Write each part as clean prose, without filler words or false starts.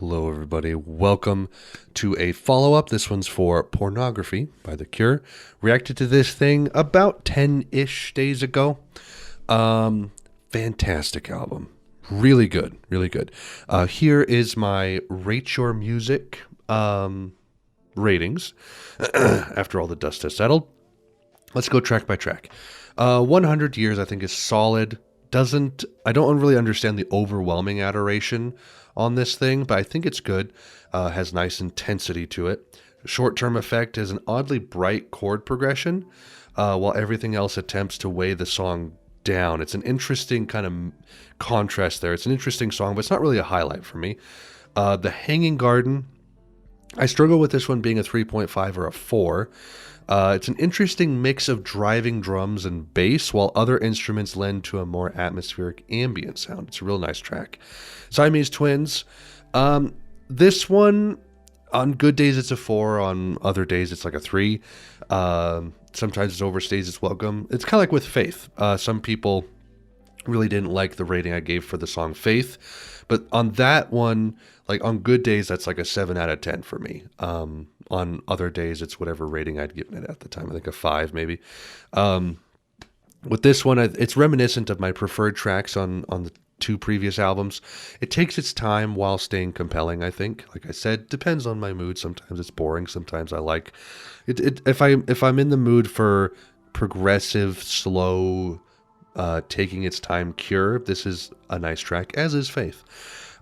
Hello, everybody. Welcome to a follow-up. This one's for Pornography by The Cure. Reacted to this thing about 10-ish days ago. Fantastic album. Really good. Really good. Here is my Rate Your Music ratings after all the dust has settled. Let's go track by track. 100 Years, I think, is solid. I don't really understand the overwhelming adoration on this thing, but I think it's good. Has nice intensity to it. Short-term Effect has an oddly bright chord progression, while everything else attempts to weigh the song down. It's an interesting kind of contrast there. It's an interesting song, but it's not really a highlight for me. The Hanging Garden, I struggle with this one being a 3.5 or a 4. It's an interesting mix of driving drums and bass, while other instruments lend to a more atmospheric ambient sound. It's a real nice track. Siamese Twins. This one, on good days it's a 4, on other days it's like a 3. Sometimes it overstays its welcome. It's kind of like with Faith. Some people really didn't like the rating I gave for the song Faith, but on that one, like on good days, that's like a 7 out of 10 for me. On other days, it's whatever rating I'd given it at the time. I think a 5 maybe. With this one, it's reminiscent of my preferred tracks on the 2 previous albums. It takes its time while staying compelling, I think. Like I said, depends on my mood. Sometimes it's boring. Sometimes I like it. If I'm in the mood for progressive, slow, taking its time Cure, this is a nice track, as is Faith.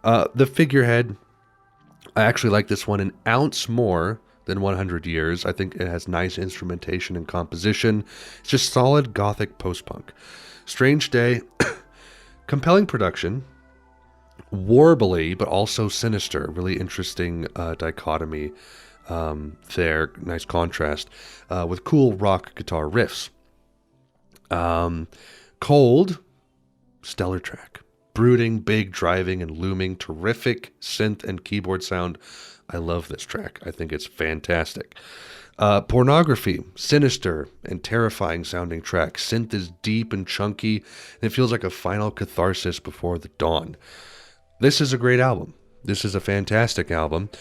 The Figurehead, I actually like this one an ounce more than 100 Years. I think it has nice instrumentation and composition. It's just solid gothic post-punk. Strange Day, compelling production, warbly, but also sinister. Really interesting dichotomy there. Nice contrast with cool rock guitar riffs. Cold, stellar track. Brooding, big, driving, and looming. Terrific synth and keyboard sound. I love this track. I think it's fantastic. Pornography, sinister and terrifying sounding track. Synth is deep and chunky, and it feels like a final catharsis before the dawn. This is a great album. This is a fantastic album.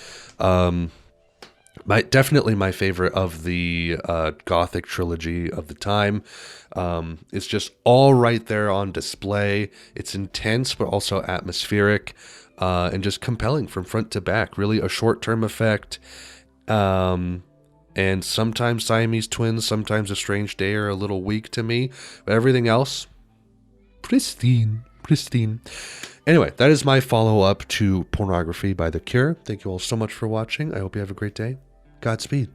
Definitely my favorite of the Gothic trilogy of the time. It's just all right there on display. It's intense, but also atmospheric, and just compelling from front to back. Really a short-term effect. And sometimes Siamese Twins, sometimes A Strange Day are a little weak to me. But everything else, pristine. Anyway, that is my follow-up to Pornography by The Cure. Thank you all so much for watching. I hope you have a great day. Godspeed.